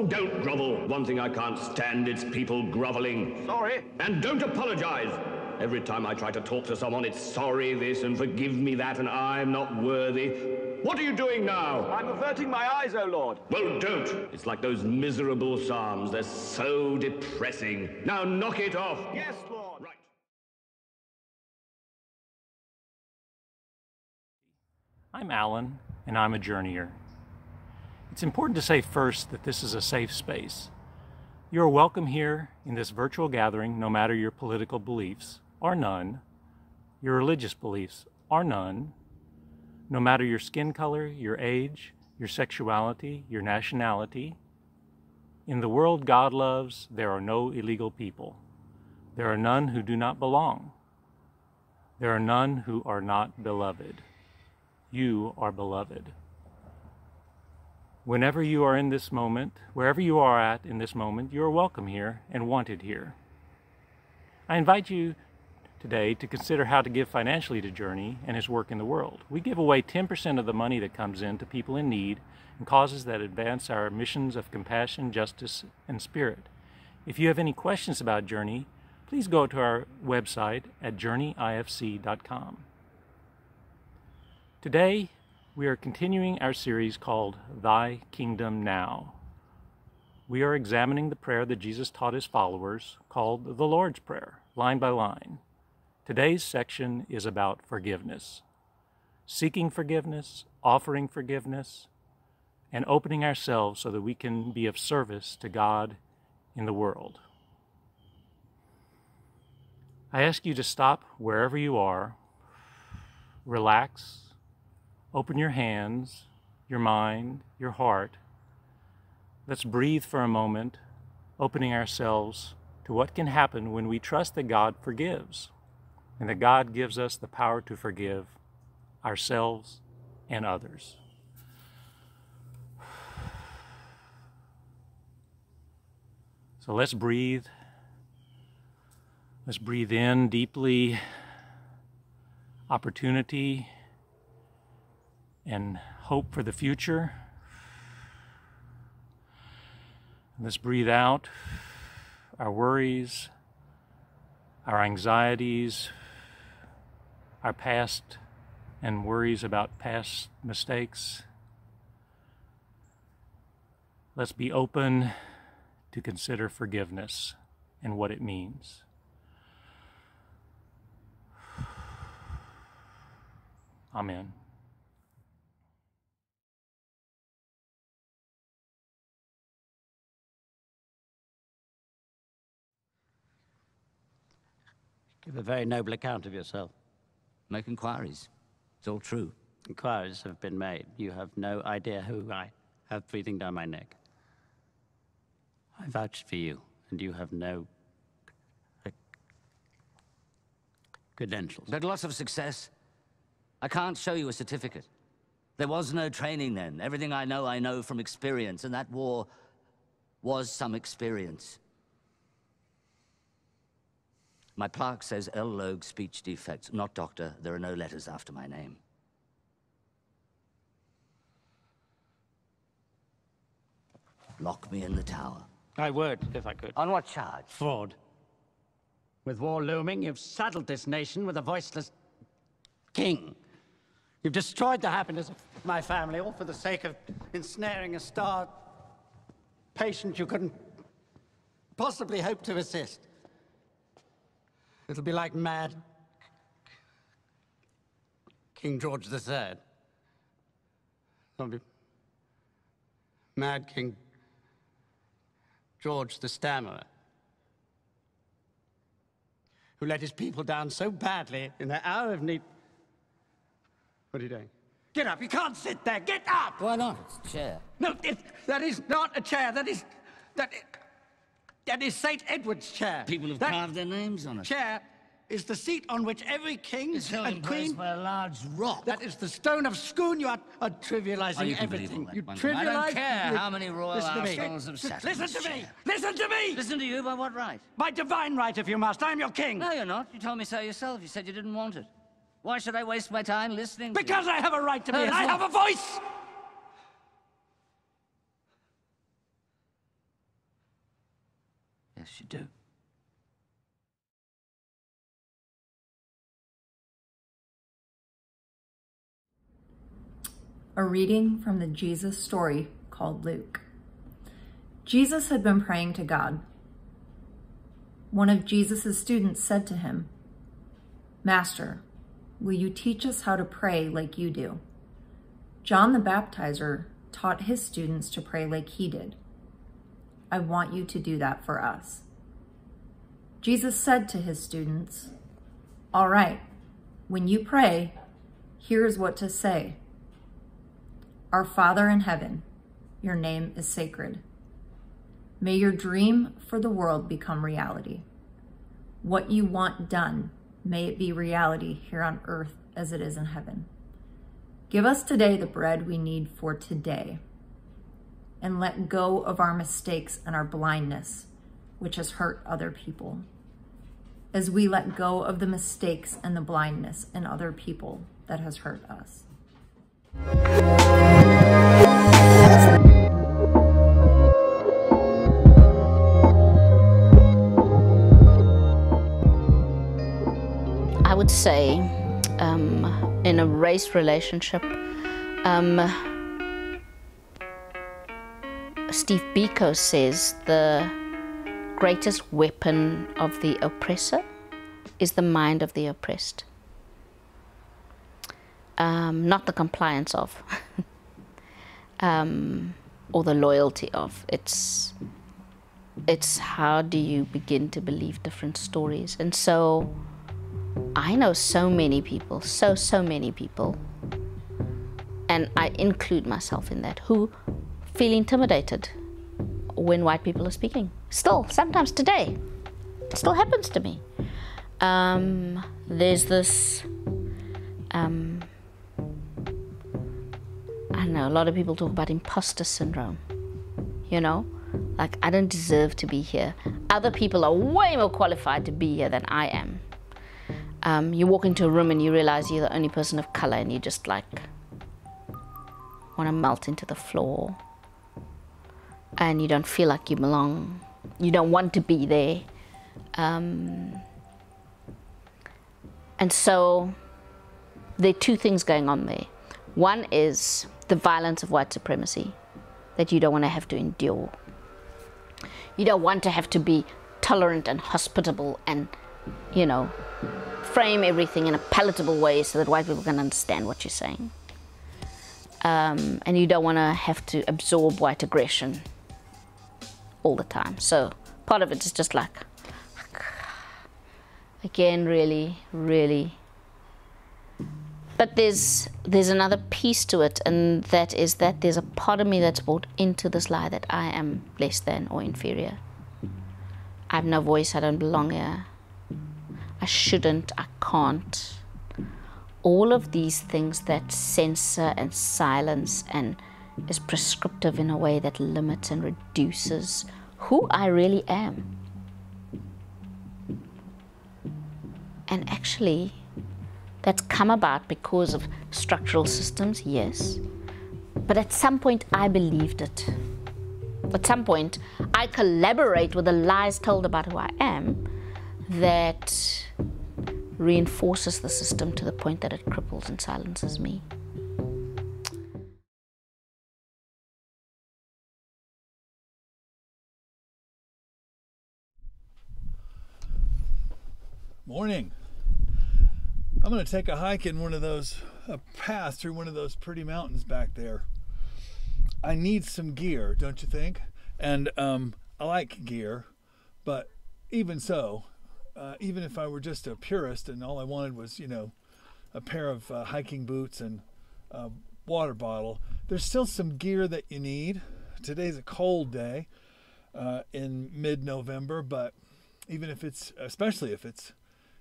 don't grovel. One thing I can't stand, it's people groveling. Sorry. And don't apologize. Every time I try to talk to someone, it's sorry this and forgive me that and I'm not worthy. What are you doing now? I'm averting my eyes, O Lord. Well, don't. It's like those miserable psalms. They're so depressing. Now knock it off. Yes, Lord. Right. I'm Alan, and I'm a journeyer. It's important to say first that this is a safe space. You are welcome here in this virtual gathering, no matter your political beliefs, or none, your religious beliefs, or none, no matter your skin color, your age, your sexuality, your nationality. In the world God loves, there are no illegal people. There are none who do not belong. There are none who are not beloved. You are beloved. Whenever you are in this moment, wherever you are at in this moment, you are welcome here and wanted here. I invite you today to consider how to give financially to Journey and his work in the world. We give away 10% of the money that comes in to people in need and causes that advance our missions of compassion, justice, and spirit. If you have any questions about Journey, please go to our website at journeyifc.com. Today, we are continuing our series called Thy Kingdom Now. We are examining the prayer that Jesus taught his followers called the Lord's Prayer, line by line. Today's section is about forgiveness, seeking forgiveness, offering forgiveness, and opening ourselves so that we can be of service to God in the world. I ask you to stop wherever you are, relax, open your hands, your mind, your heart. Let's breathe for a moment, opening ourselves to what can happen when we trust that God forgives, and that God gives us the power to forgive ourselves and others. So let's breathe. Let's breathe in deeply, opportunity and hope for the future. Let's breathe out our worries, our anxieties, our past and worries about past mistakes. Let's be open to consider forgiveness and what it means. Amen. Give a very noble account of yourself. Make inquiries. It's all true. Inquiries have been made. You have no idea who I have breathing down my neck. I vouched for you, and you have no credentials. But lots of success. I can't show you a certificate. There was no training then. Everything I know from experience, and that war was some experience. My plaque says L. Logue, speech defects, not doctor. There are no letters after my name. Lock me in the tower. I would, if I could. On what charge? Fraud. With war looming, you've saddled this nation with a voiceless king. You've destroyed the happiness of my family, all for the sake of ensnaring a star patient you couldn't possibly hope to assist. It'll be like mad King George III. It'll be mad King George the Stammerer, who let his people down so badly in their hour of need. What are you doing? Get up, you can't sit there, get up! Why not? It's a chair. No, that is not a chair, that is St. Edward's chair. People have carved their names on it. Chair is the seat on which every king It's held and in place queen... by a large rock. That is the stone of Scone. You are trivializing everything. You trivialize... I don't care how many royal Listen to me. arsenals have sat on Listen this to me! chair. Listen to me! Listen to you by what right? By divine right, if you must. I'm your king. No, you're not. You told me so yourself. You said you didn't want it. Why should I waste my time listening to Because you? I have a right to be, and I what? have a voice! Yes, you do. A reading from the Jesus story called Luke. Jesus had been praying to God. One of Jesus' students said to him, "Master, will you teach us how to pray like you do?" John the Baptizer taught his students to pray like he did. I want you to do that for us. Jesus said to his students, "All right, when you pray, here's what to say. Our Father in heaven, your name is sacred. May your dream for the world become reality. What you want done, may it be reality here on earth as it is in heaven. Give us today the bread we need for today, and let go of our mistakes and our blindness, which has hurt other people, as we let go of the mistakes and the blindness in other people that has hurt us." I would say in a race relationship, Steve Biko says the greatest weapon of the oppressor is the mind of the oppressed. Not the compliance of, or the loyalty of. It's how do you begin to believe different stories. And so I know so many people, so many people, and I include myself in that, who feel intimidated when white people are speaking. Still, sometimes today, it still happens to me. There's this, I don't know, a lot of people talk about imposter syndrome, you know? Like, I don't deserve to be here. Other people are way more qualified to be here than I am. You walk into a room and you realize you're the only person of color, and you just like want to melt into the floor, and you don't feel like you belong. You don't want to be there. And so there are two things going on there. One is the violence of white supremacy that you don't want to have to endure. You don't want to have to be tolerant and hospitable and, you know, frame everything in a palatable way so that white people can understand what you're saying. And you don't want to have to absorb white aggression all the time. So part of it is just like, again, really, really. But there's another piece to it, and that is that there's a part of me that's bought into this lie that I am less than or inferior. I have no voice, I don't belong here. I shouldn't, I can't. All of these things that censor and silence and is prescriptive in a way that limits and reduces who I really am. And actually, that's come about because of structural systems, yes. But at some point, I believed it. At some point, I collaborate with the lies told about who I am that reinforces the system to the point that it cripples and silences me. Morning. I'm going to take a hike in one of those, a path through one of those pretty mountains back there. I need some gear, don't you think? And I like gear, but even so, even if I were just a purist and all I wanted was, you know, a pair of hiking boots and a water bottle, there's still some gear that you need. Today's a cold day in mid-November, but even if it's, especially if it's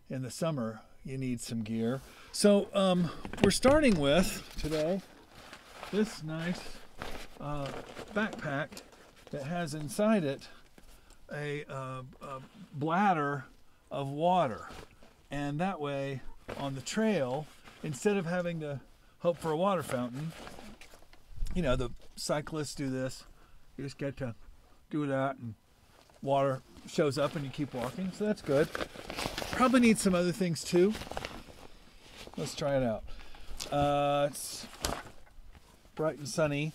in the summer, you need some gear. So we're starting with today this nice backpack that has inside it a bladder of water, and that way on the trail, instead of having to hope for a water fountain, you know, the cyclists do this, you just get to do that and water shows up and you keep walking, so that's good. Probably need some other things too. Let's try it out. It's bright and sunny.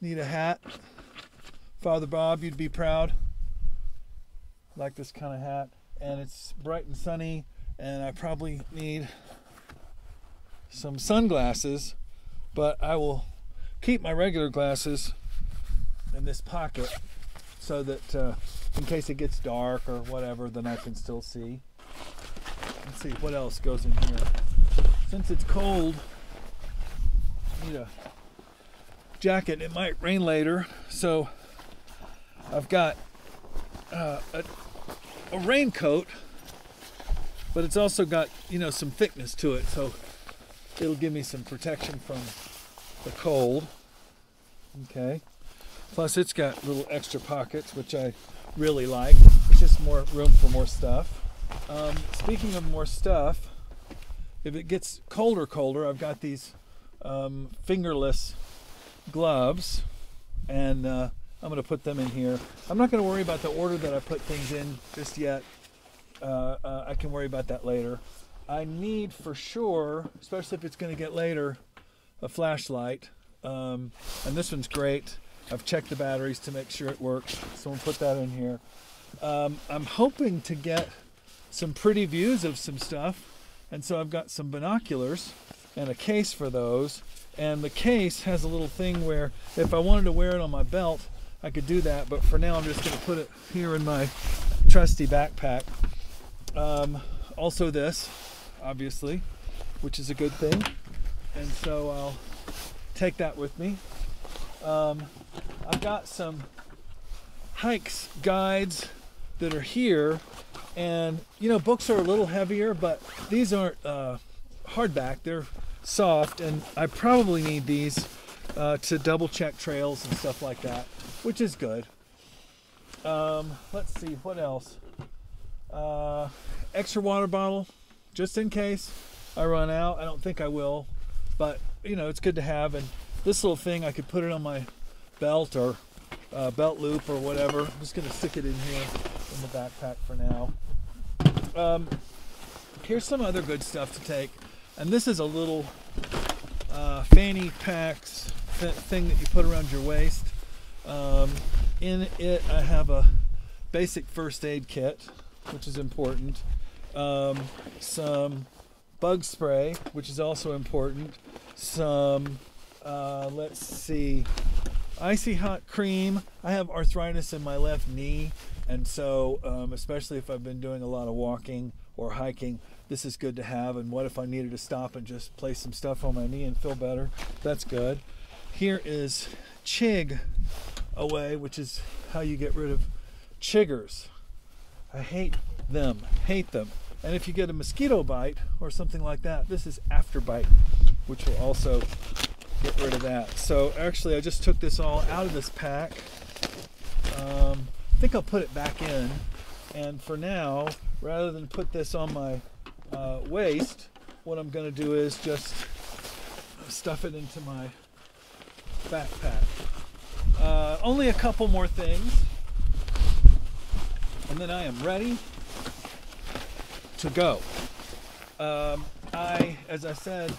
Need a hat. Father Bob, you'd be proud. Like this kind of hat. And it's bright and sunny, and I probably need some sunglasses, but I will keep my regular glasses in this pocket so that in case it gets dark or whatever, then I can still see. Let's see what else goes in here. Since it's cold, I need a jacket. It might rain later, so I've got a raincoat, but it's also got, you know, some thickness to it, so it'll give me some protection from the cold. Okay. Plus it's got little extra pockets, which I really like. It's just more room for more stuff. Speaking of more stuff, if it gets colder, I've got these fingerless gloves, and I'm going to put them in here. I'm not going to worry about the order that I put things in just yet. I can worry about that later. I need for sure, especially if it's going to get later, a flashlight. And this one's great. I've checked the batteries to make sure it works, so we'll put that in here. I'm hoping to get some pretty views of some stuff, and so I've got some binoculars and a case for those. And the case has a little thing where if I wanted to wear it on my belt, I could do that, but for now I'm just going to put it here in my trusty backpack. Also this, obviously, which is a good thing, and so I'll take that with me. I've got some hikes guides that are here, and you know, books are a little heavier, but these aren't hardback, they're soft, and I probably need these to double check trails and stuff like that, which is good. Let's see, what else? Extra water bottle, just in case I run out. I don't think I will, but you know, it's good to have. And this little thing, I could put it on my belt or belt loop or whatever. I'm just going to stick it in here in the backpack for now. Here's some other good stuff to take, and this is a little fanny packs thing that you put around your waist. In it I have a basic first aid kit, which is important. Some bug spray, which is also important. Some let's see, icy hot cream. I have arthritis in my left knee, and so especially if I've been doing a lot of walking or hiking, this is good to have. And what if I needed to stop and just place some stuff on my knee and feel better? That's good. Here is Chig Away, which is how you get rid of chiggers. I hate them. And if you get a mosquito bite or something like that, this is Afterbite, which will also get rid of that. So actually I just took this all out of this pack. I think I'll put it back in, and for now, rather than put this on my waist, what I'm going to do is just stuff it into my backpack. Only a couple more things, and then I am ready to go. I, as I said,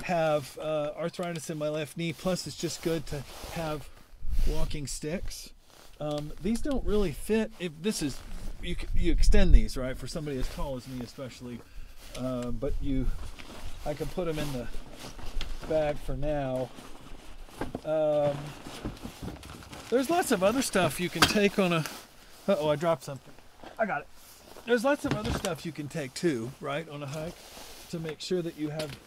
have arthritis in my left knee, plus it's just good to have walking sticks. These don't really fit. If this is, you extend these, right, for somebody as tall as me especially, but I can put them in the bag for now. There's lots of other stuff you can take on a, uh-oh, I dropped something. I got it. There's lots of other stuff you can take too, right, on a hike, to make sure that you have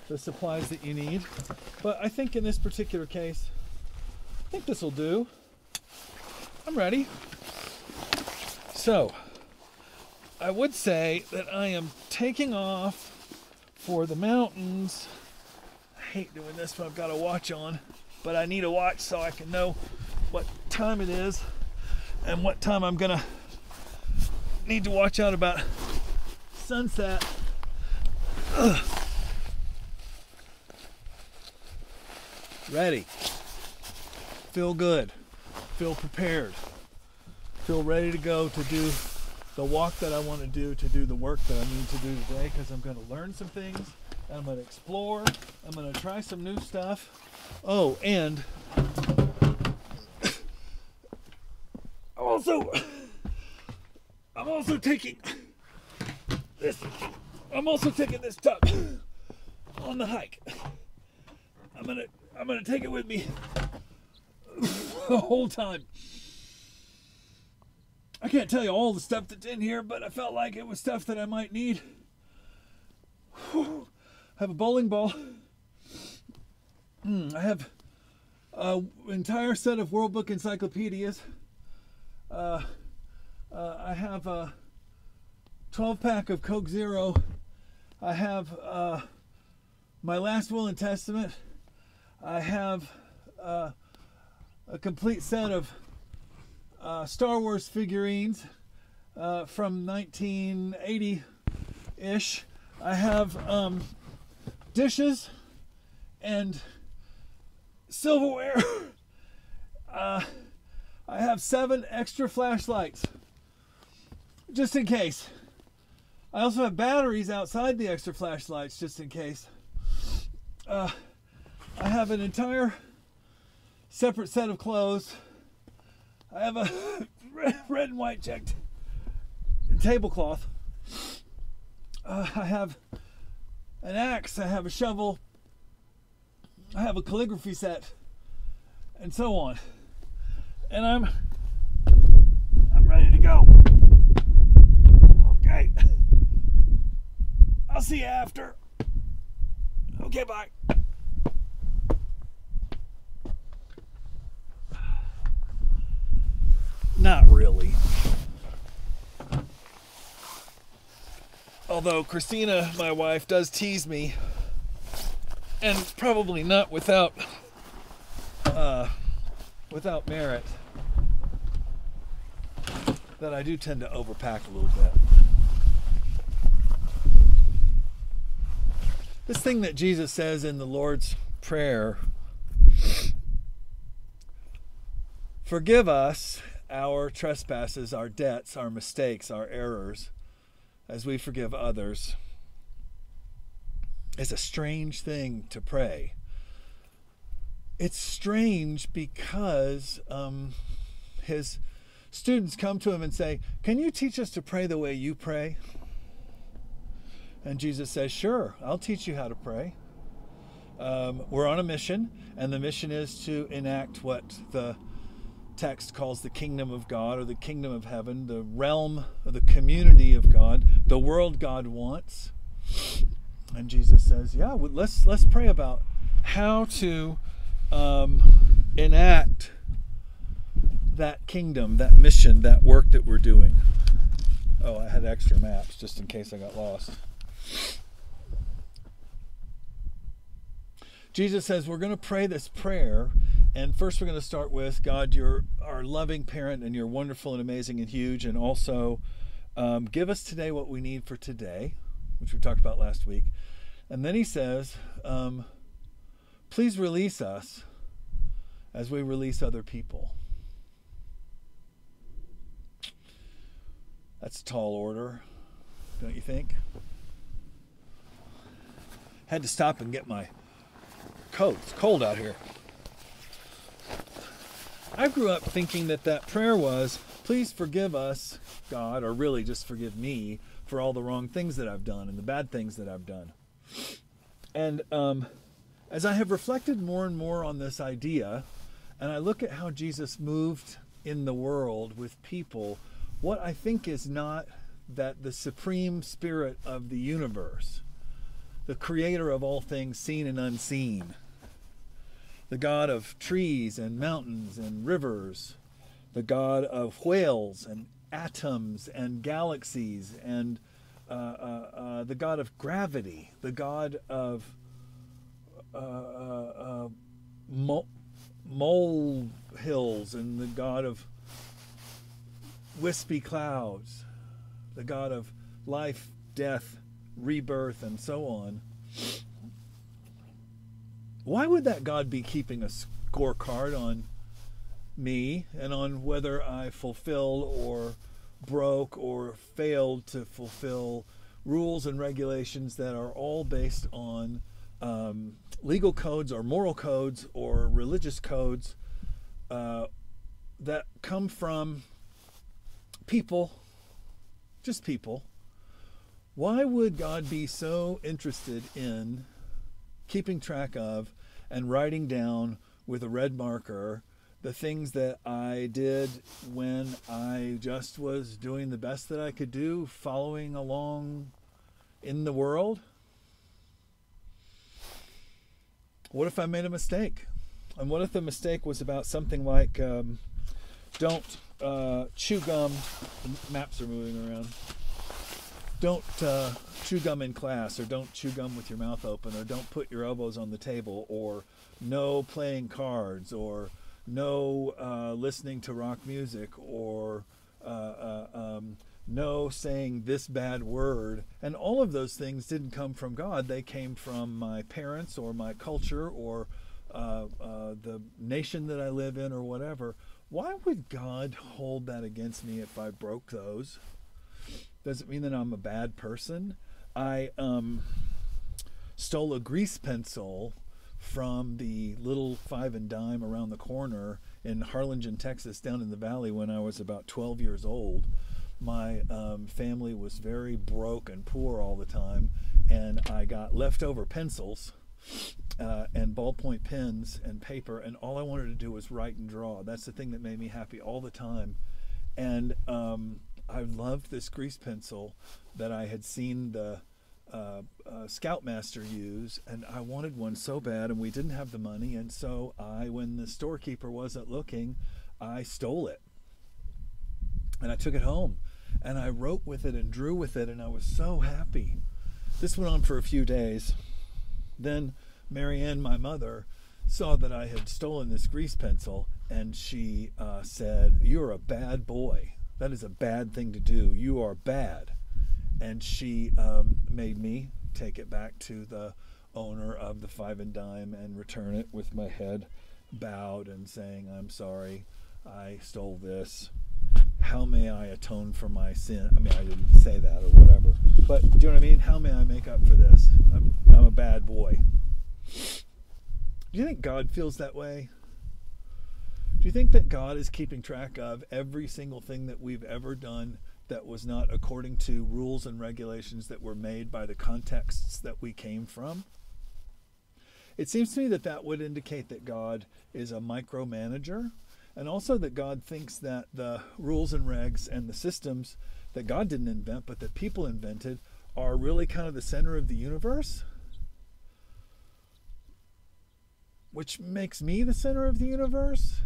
the supplies that you need. But I think in this particular case, I think this will do. I'm ready. So, I would say that I am taking off for the mountains. I hate doing this when I've got a watch on, but I need a watch so I can know what time it is and what time I'm gonna need to watch out about sunset. Ugh. Ready. Feel good. feel prepared, feel ready to go to do the walk that I want to do the work that I need to do today, because I'm going to learn some things, and I'm going to explore, I'm going to try some new stuff. Oh, and I'm also taking this tub on the hike. I'm gonna take it with me the whole time. I can't tell you all the stuff that's in here, but I felt like it was stuff that I might need. I have a bowling ball. I have an entire set of World Book encyclopedias. I have a 12-pack of Coke Zero. I have my last will and testament. I have a complete set of Star Wars figurines from 1980-ish. I have dishes and silverware. I have 7 extra flashlights, just in case. I also have batteries outside the extra flashlights, just in case. I have an entire separate set of clothes. I have a red and white checked tablecloth. I have an axe. I have a shovel. I have a calligraphy set, and so on. And I'm ready to go. Okay. I'll see you after. Okay, bye. Not really. Although Christina, my wife, does tease me, and probably not without merit, that I do tend to overpack a little bit. This thing that Jesus says in the Lord's Prayer, forgive us our trespasses, our debts, our mistakes, our errors, as we forgive others, is a strange thing to pray. It's strange because his students come to him and say, can you teach us to pray the way you pray? And Jesus says, sure, I'll teach you how to pray. We're on a mission, and the mission is to enact what the text calls the kingdom of God, or the kingdom of heaven, the realm or the community of God, the world God wants. And Jesus says, yeah, let's pray about how to enact that kingdom, that mission, that work that we're doing. Oh, I had extra maps just in case I got lost. Jesus says we're going to pray this prayer, and first we're going to start with, God, you're our loving parent, and you're wonderful and amazing and huge, and also give us today what we need for today, which we talked about last week. And then he says, please release us as we release other people. That's a tall order, don't you think? Had to stop and get my coat. It's cold out here. I grew up thinking that prayer was, please forgive us, God, or really just forgive me for all the wrong things that I've done and the bad things that I've done. And as I have reflected more and more on this idea, and I look at how Jesus moved in the world with people, what I think is not that the supreme spirit of the universe, the creator of all things seen and unseen, the God of trees and mountains and rivers, the God of whales and atoms and galaxies, and the God of gravity, the God of mole hills, and the God of wispy clouds, the God of life, death, rebirth, and so on. Why would that God be keeping a scorecard on me and on whether I fulfill or broke or failed to fulfill rules and regulations that are all based on legal codes or moral codes or religious codes that come from people, just people. Why would God be so interested in keeping track of and writing down with a red marker the things that I did when I just was doing the best that I could do, following along in the world? What if I made a mistake? And what if the mistake was about something like don't chew gum? The maps are moving around. Don't chew gum in class, or don't chew gum with your mouth open, or don't put your elbows on the table, or no playing cards, or no listening to rock music, or no saying this bad word. And all of those things didn't come from God. They came from my parents or my culture or the nation that I live in or whatever. Why would God hold that against me if I broke those? Does it mean that I'm a bad person? I stole a grease pencil from the little 5 and dime around the corner in Harlingen, Texas, down in the valley when I was about 12 years old. My family was very broke and poor all the time, and I got leftover pencils and ballpoint pens and paper, and all I wanted to do was write and draw. That's the thing that made me happy all the time. And I loved this grease pencil that I had seen the Scoutmaster use, and I wanted one so bad, and we didn't have the money, and so when the storekeeper wasn't looking, I stole it. And I took it home, and I wrote with it and drew with it, and I was so happy. This went on for a few days. Then Marianne, my mother, saw that I had stolen this grease pencil, and she said, "You're a bad boy. That is a bad thing to do. You are bad." And she made me take it back to the owner of the 5 and dime and return it with my head bowed and saying, "I'm sorry, I stole this. How may I atone for my sin?" I mean, I didn't say that or whatever, but do you know what I mean? How may I make up for this? I'm a bad boy. Do you think God feels that way? Do you think that God is keeping track of every single thing that we've ever done that was not according to rules and regulations that were made by the contexts that we came from? It seems to me that that would indicate that God is a micromanager, and also that God thinks that the rules and regs and the systems that God didn't invent but that people invented are really kind of the center of the universe, which makes me the center of the universe,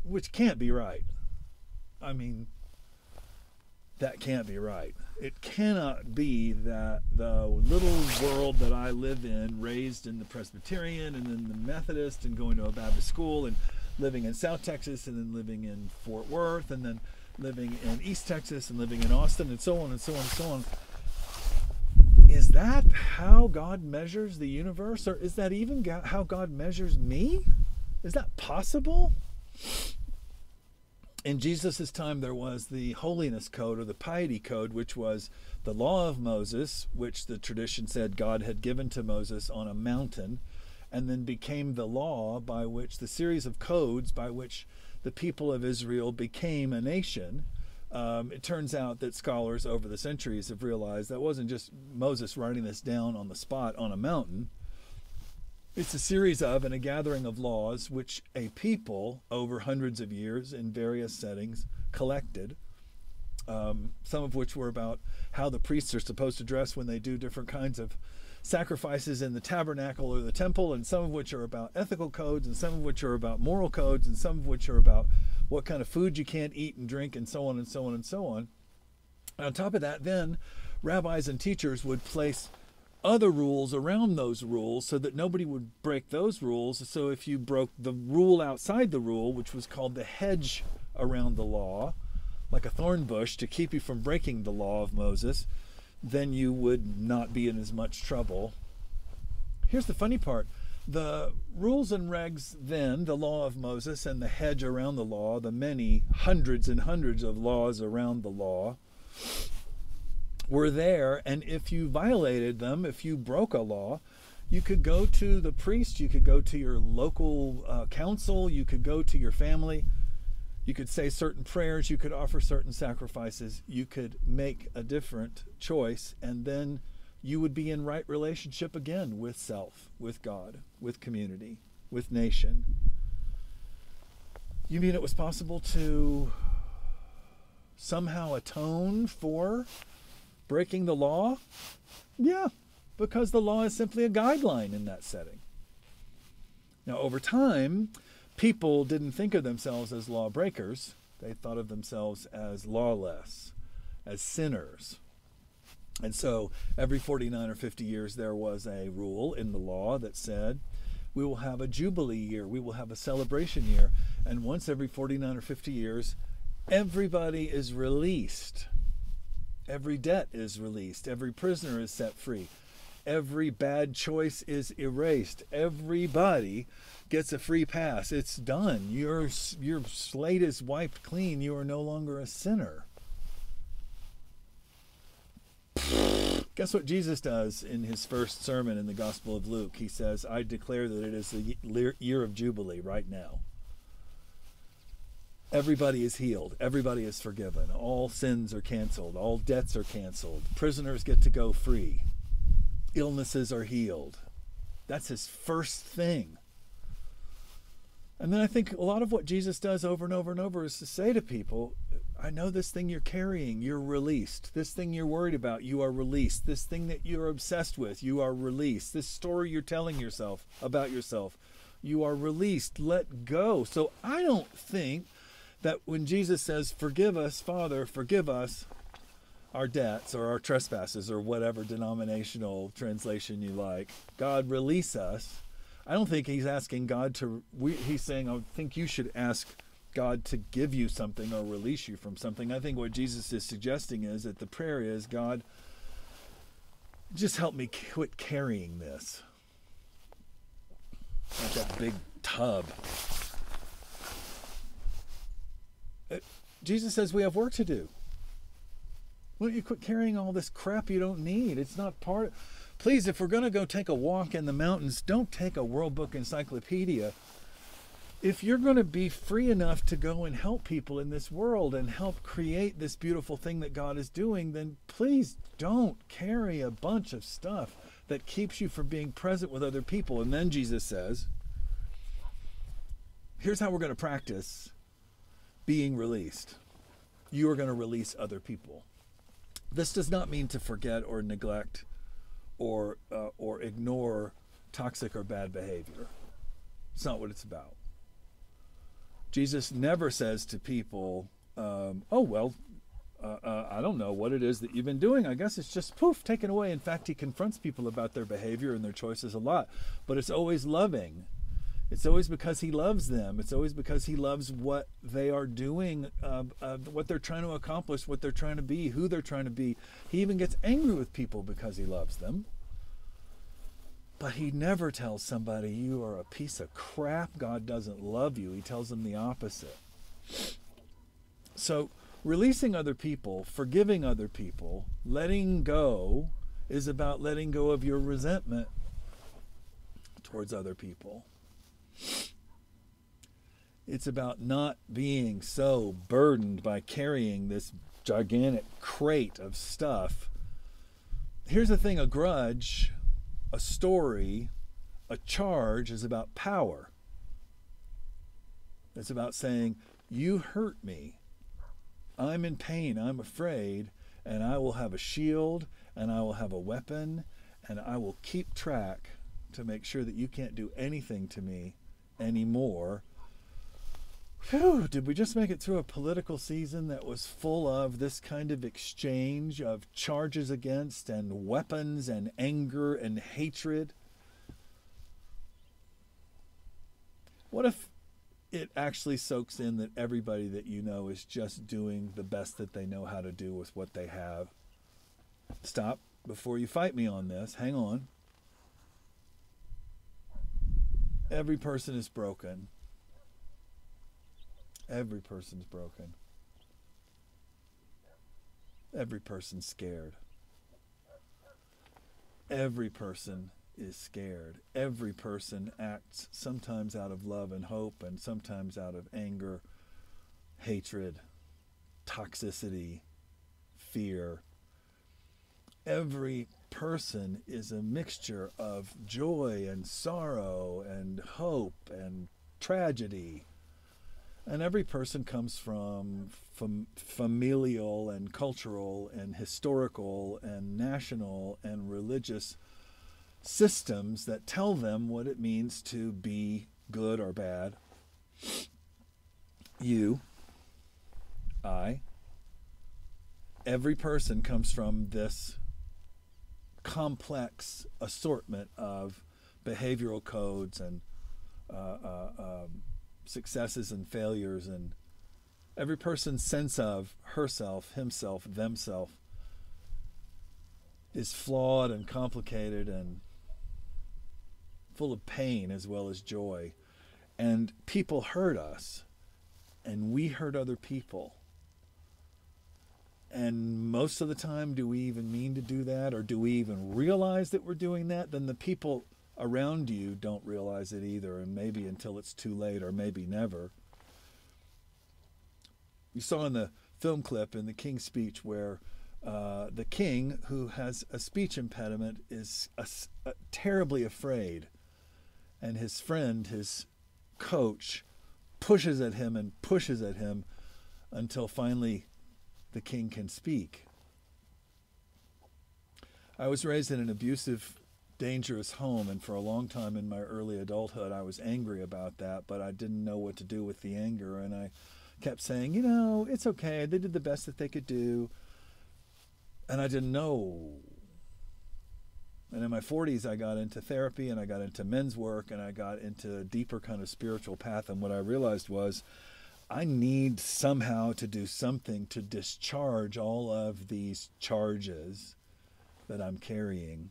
which can't be right. I mean, that can't be right. It cannot be that the little world that I live in, raised in the Presbyterian and then the Methodist and going to a Baptist school and living in South Texas and then living in Fort Worth and then living in East Texas and living in Austin and so on and so on and so on. Is that how God measures the universe? Or is that even how God measures me? Is that possible? In Jesus' time, there was the holiness code or the piety code, which was the law of Moses, which the tradition said God had given to Moses on a mountain, and then became the law by which the series of codes by which the people of Israel became a nation. It turns out that scholars over the centuries have realized that wasn't just Moses writing this down on the spot on a mountain. It's a series of and a gathering of laws which a people over hundreds of years in various settings collected, some of which were about how the priests are supposed to dress when they do different kinds of sacrifices in the tabernacle or the temple, and some of which are about ethical codes, and some of which are about moral codes, and some of which are about what kind of food you can't eat and drink, and so on and so on and so on. And on top of that, then rabbis and teachers would place other rules around those rules so that nobody would break those rules. So if you broke the rule outside the rule, which was called the hedge around the law, like a thorn bush to keep you from breaking the law of Moses, then you would not be in as much trouble. Here's the funny part. The rules and regs then, the law of Moses and the hedge around the law, the many hundreds and hundreds of laws around the law, were there, and if you violated them, if you broke a law, you could go to the priest, you could go to your local council, you could go to your family, you could say certain prayers, you could offer certain sacrifices, you could make a different choice, and then you would be in right relationship again with self, with God, with community, with nation. You mean it was possible to somehow atone for breaking the law? Yeah, because the law is simply a guideline in that setting. Now, over time, people didn't think of themselves as lawbreakers. They thought of themselves as lawless, as sinners. And so every 49 or 50 years, there was a rule in the law that said, we will have a jubilee year, we will have a celebration year. And once every 49 or 50 years, everybody is released. Every debt is released. Every prisoner is set free. Every bad choice is erased. Everybody gets a free pass. It's done. Your slate is wiped clean. You are no longer a sinner. Guess what Jesus does in his first sermon in the Gospel of Luke? He says, I declare that it is the year of Jubilee right now. Everybody is healed. Everybody is forgiven. All sins are canceled. All debts are canceled. Prisoners get to go free. Illnesses are healed. That's his first thing. And then I think a lot of what Jesus does over and over and over is to say to people, I know this thing you're carrying, you're released. This thing you're worried about, you are released. This thing that you're obsessed with, you are released. This story you're telling yourself about yourself, you are released. Let go. So I don't think that when Jesus says, forgive us, Father, forgive us our debts or our trespasses or whatever denominational translation you like, God, release us. I don't think he's asking God to, he's saying, I think you should ask God to give you something or release you from something. I think what Jesus is suggesting is that the prayer is, God, just help me quit carrying this. Like that big tub. Jesus says we have work to do. Why don't you quit carrying all this crap you don't need? It's not part. Please, if we're going to go take a walk in the mountains, don't take a World Book encyclopedia. If you're going to be free enough to go and help people in this world and help create this beautiful thing that God is doing, then please don't carry a bunch of stuff that keeps you from being present with other people. And then Jesus says, here's how we're going to practice being released. You are going to release other people. This does not mean to forget or neglect or ignore toxic or bad behavior. It's not what it's about. Jesus never says to people, I don't know what it is that you've been doing. I guess it's just poof, taken away. In fact, he confronts people about their behavior and their choices a lot. But it's always loving. It's always because he loves them. It's always because he loves what they are doing, what they're trying to accomplish, what they're trying to be, who they're trying to be. He even gets angry with people because he loves them. But he never tells somebody, you are a piece of crap, God doesn't love you. He tells them the opposite. So releasing other people, forgiving other people, letting go is about letting go of your resentment towards other people. It's about not being so burdened by carrying this gigantic crate of stuff. Here's the thing, a grudge, a story, a charge is about power. It's about saying, you hurt me. I'm in pain, I'm afraid, and I will have a shield, and I will have a weapon, and I will keep track to make sure that you can't do anything to me anymore. Whew, did we just make it through a political season that was full of this kind of exchange of charges against and weapons and anger and hatred? What if it actually soaks in that everybody that you know is just doing the best that they know how to do with what they have? Stop before you fight me on this. Hang on. Every person is broken. Every person's broken. Every person's scared. Every person is scared. Every person acts sometimes out of love and hope, and sometimes out of anger, hatred, toxicity, fear. Every person is a mixture of joy and sorrow and hope and tragedy. And every person comes from familial and cultural and historical and national and religious systems that tell them what it means to be good or bad. You, I, every person comes from this complex assortment of behavioral codes and successes and failures, and every person's sense of herself, himself, themself is flawed and complicated and full of pain as well as joy. And people hurt us, and we hurt other people. And most of the time, do we even mean to do that, or do we even realize that we're doing that? Then the people around you don't realize it either, and maybe until it's too late, or maybe never. You saw in the film clip in the King's speech where the king, who has a speech impediment, is terribly afraid, and his friend, his coach, pushes at him and pushes at him until finally the king can speak. I was raised in an abusive, dangerous home, and for a long time in my early adulthood I was angry about that, but I didn't know what to do with the anger, and I kept saying, you know, it's okay, they did the best that they could do, and I didn't know. And in my 40s I got into therapy, and I got into men's work, and I got into a deeper kind of spiritual path, and what I realized was I need somehow to do something to discharge all of these charges that I'm carrying.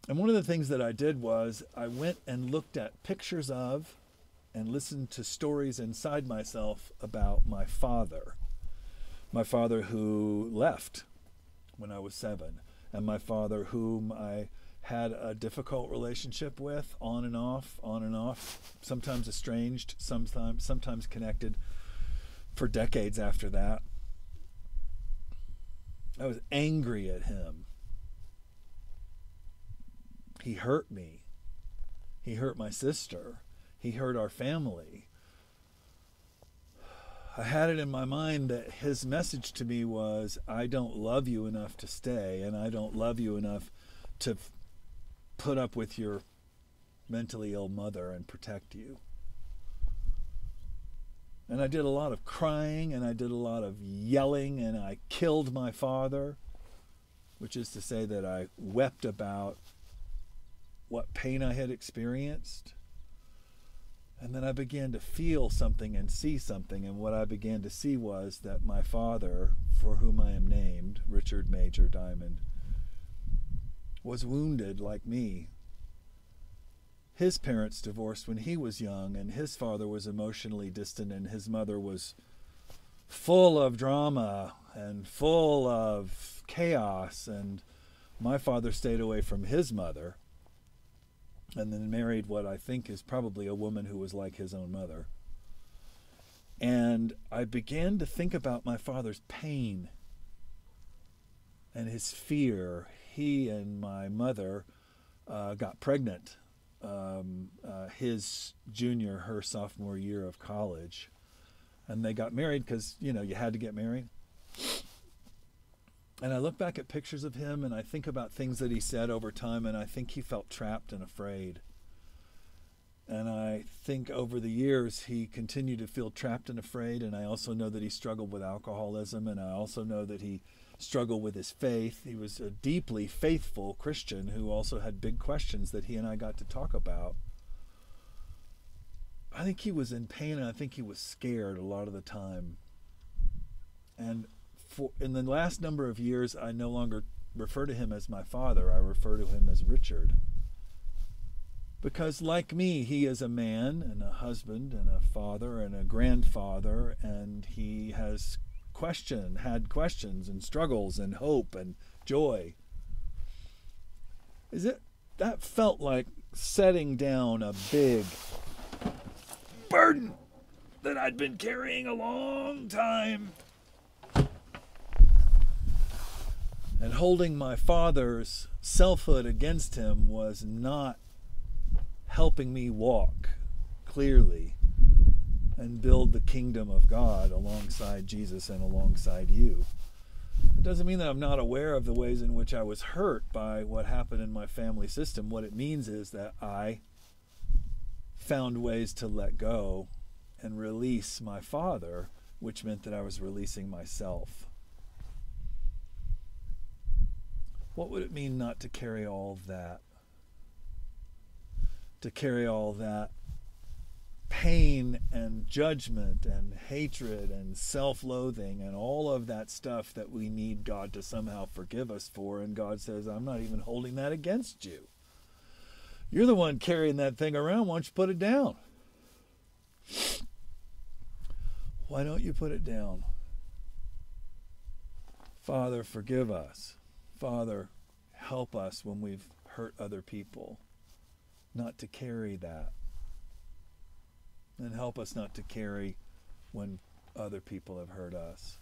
And one of the things that I did was I went and looked at pictures of and listened to stories inside myself about my father who left when I was 7, and my father whom I had a difficult relationship with, on and off, sometimes estranged, sometimes connected for decades after that. I was angry at him. He hurt me. He hurt my sister. He hurt our family. I had it in my mind that his message to me was, I don't love you enough to stay, and I don't love you enough to put up with your mentally ill mother and protect you. And I did a lot of crying, and I did a lot of yelling, and I killed my father, which is to say that I wept about what pain I had experienced. And then I began to feel something and see something, and what I began to see was that my father, for whom I am named, Richard Major Diamond, was wounded like me. His parents divorced when he was young, and his father was emotionally distant, and his mother was full of drama and full of chaos, and my father stayed away from his mother and then married what I think is probably a woman who was like his own mother. And I began to think about my father's pain and his fear. He and my mother got pregnant his junior, her sophomore year of college. And they got married because, you know, you had to get married. And I look back at pictures of him, and I think about things that he said over time, and I think he felt trapped and afraid. And I think over the years he continued to feel trapped and afraid, and I also know that he struggled with alcoholism, and I also know that he struggled with his faith. He was a deeply faithful Christian who also had big questions that he and I got to talk about. I think he was in pain, and I think he was scared a lot of the time. And in the last number of years, I no longer refer to him as my father. I refer to him as Richard. Because like me, he is a man and a husband and a father and a grandfather, and he has had questions and struggles and hope and joy. That felt like setting down a big burden that I'd been carrying a long time. And holding my father's selfhood against him was not helping me walk clearly and build the kingdom of God alongside Jesus and alongside you. It doesn't mean that I'm not aware of the ways in which I was hurt by what happened in my family system. What it means is that I found ways to let go and release my father, which meant that I was releasing myself. What would it mean not to carry all that? To carry all that pain and judgment and hatred and self-loathing and all of that stuff that we need God to somehow forgive us for. And God says, I'm not even holding that against you. You're the one carrying that thing around. Why don't you put it down? Why don't you put it down? Father, forgive us. Father, help us when we've hurt other people not to carry that. And help us not to carry when other people have hurt us,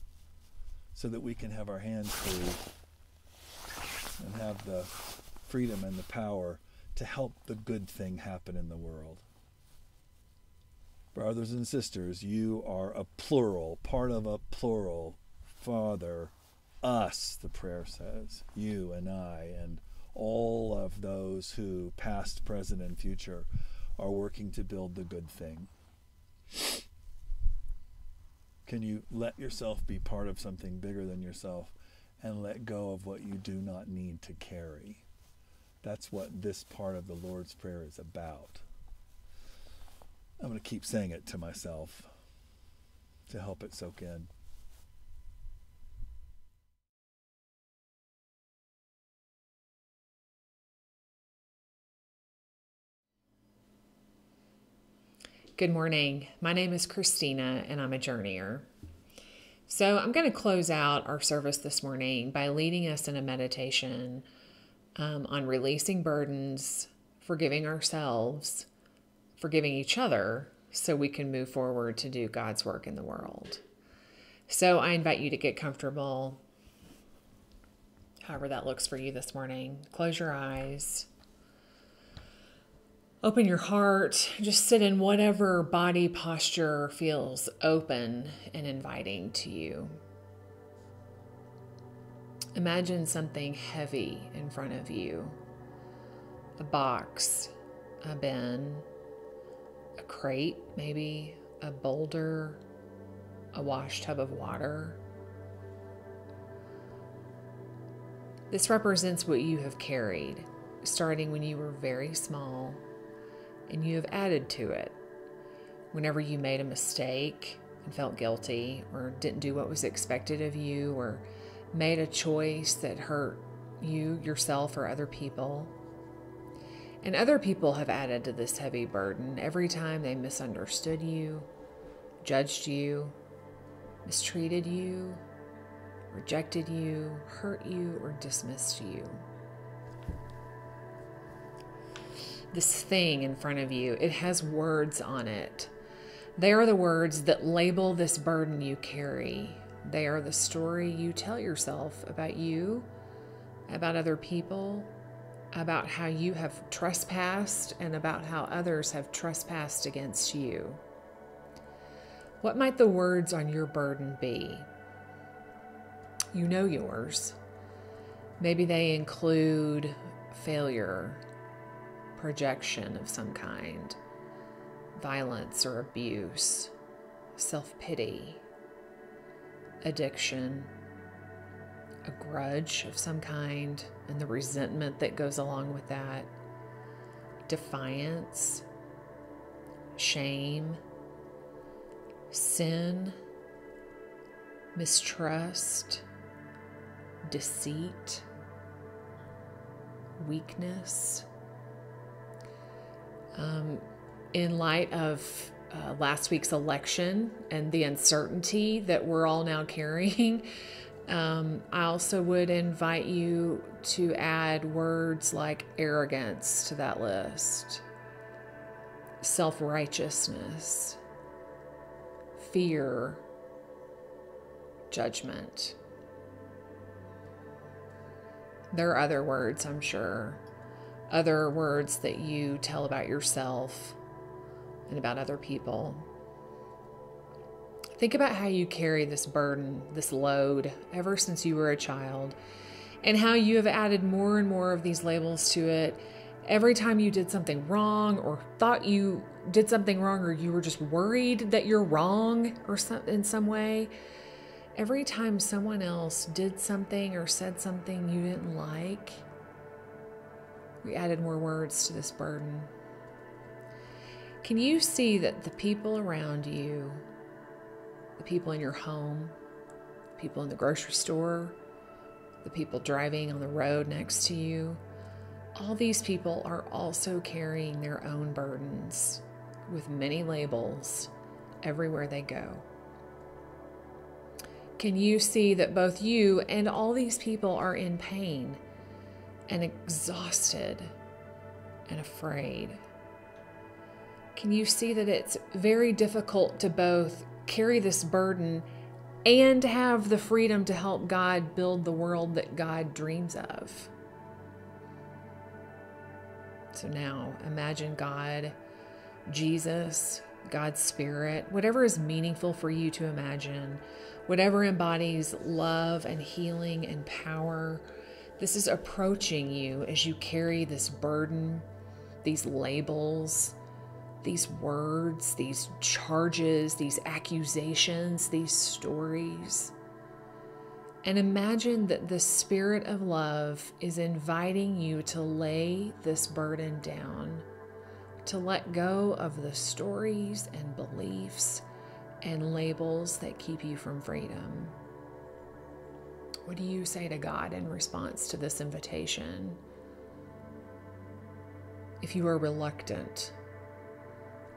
so that we can have our hands free and have the freedom and the power to help the good thing happen in the world. Brothers and sisters, you are a plural, part of a plural. Father, us, the prayer says, you and I, and all of those who, past, present, and future, are working to build the good thing. Can you let yourself be part of something bigger than yourself and let go of what you do not need to carry? That's what this part of the Lord's Prayer is about. I'm going to keep saying it to myself to help it soak in. Good morning. My name is Christina, and I'm a journeyer. So I'm going to close out our service this morning by leading us in a meditation on releasing burdens, forgiving ourselves, forgiving each other, so we can move forward to do God's work in the world. So I invite you to get comfortable, however that looks for you this morning. Close your eyes. Open your heart. Just sit in whatever body posture feels open and inviting to you. Imagine something heavy in front of you. A box, a bin, a crate maybe, a boulder, a wash tub of water. This represents what you have carried, starting when you were very small, and you have added to it. Whenever you made a mistake and felt guilty, or didn't do what was expected of you, or made a choice that hurt you, yourself, or other people. And other people have added to this heavy burden every time they misunderstood you, judged you, mistreated you, rejected you, hurt you, or dismissed you. This thing in front of you, it has words on it. They are the words that label this burden you carry. They are the story you tell yourself about you, about other people, about how you have trespassed, and about how others have trespassed against you. What might the words on your burden be? You know yours. Maybe they include failure, projection of some kind, violence or abuse, self-pity, addiction, a grudge of some kind, and the resentment that goes along with that, defiance, shame, sin, mistrust, deceit, weakness. In light of last week's election and the uncertainty that we're all now carrying, I also would invite you to add words like arrogance to that list, self-righteousness, fear, judgment. There are other words, I'm sure, other words that you tell about yourself and about other people. Think about how you carry this burden, this load, ever since you were a child, and how you have added more and more of these labels to it every time you did something wrong, or thought you did something wrong, or you were just worried that you're wrong or in some way. Every time someone else did something or said something you didn't like, we added more words to this burden. Can you see that the people around you, the people in your home, the people in the grocery store, the people driving on the road next to you, all these people are also carrying their own burdens with many labels everywhere they go? Can you see that both you and all these people are in pain and exhausted and afraid? Can you see that it's very difficult to both carry this burden and have the freedom to help God build the world that God dreams of? So now imagine God, Jesus, God's Spirit, whatever is meaningful for you to imagine, whatever embodies love and healing and power. This is approaching you as you carry this burden, these labels, these words, these charges, these accusations, these stories. And imagine that the Spirit of love is inviting you to lay this burden down, to let go of the stories and beliefs and labels that keep you from freedom. What do you say to God in response to this invitation? If you are reluctant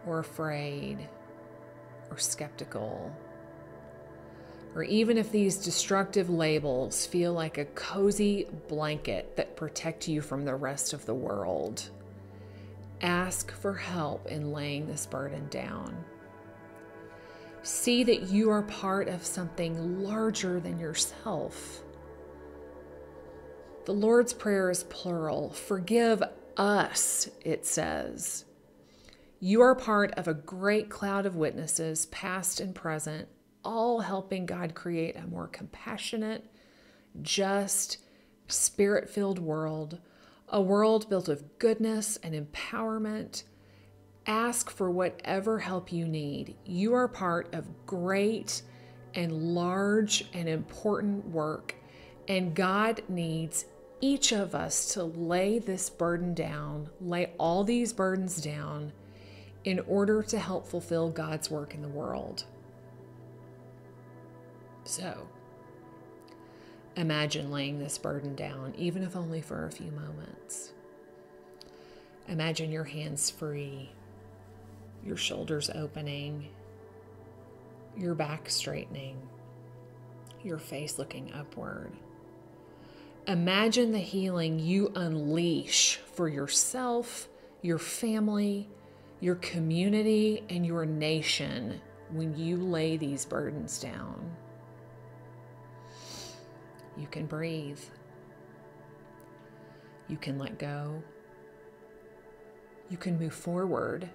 or afraid or skeptical, or even if these destructive labels feel like a cozy blanket that protect you from the rest of the world, ask for help in laying this burden down. See that you are part of something larger than yourself. The Lord's Prayer is plural. Forgive us, it says. You are part of a great cloud of witnesses, past and present, all helping God create a more compassionate, just, Spirit-filled world, a world built of goodness and empowerment. Ask for whatever help you need. You are part of great and large and important work, and God needs each of us to lay this burden down, lay all these burdens down, in order to help fulfill God's work in the world. So, imagine laying this burden down, even if only for a few moments. Imagine your hands free, your shoulders opening, your back straightening, your face looking upward. Imagine the healing you unleash for yourself, your family, your community, and your nation when you lay these burdens down. You can breathe. You can let go. You can move forward.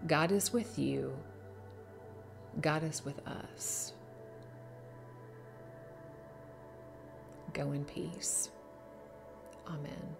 God is with you. God is with us. Go in peace. Amen.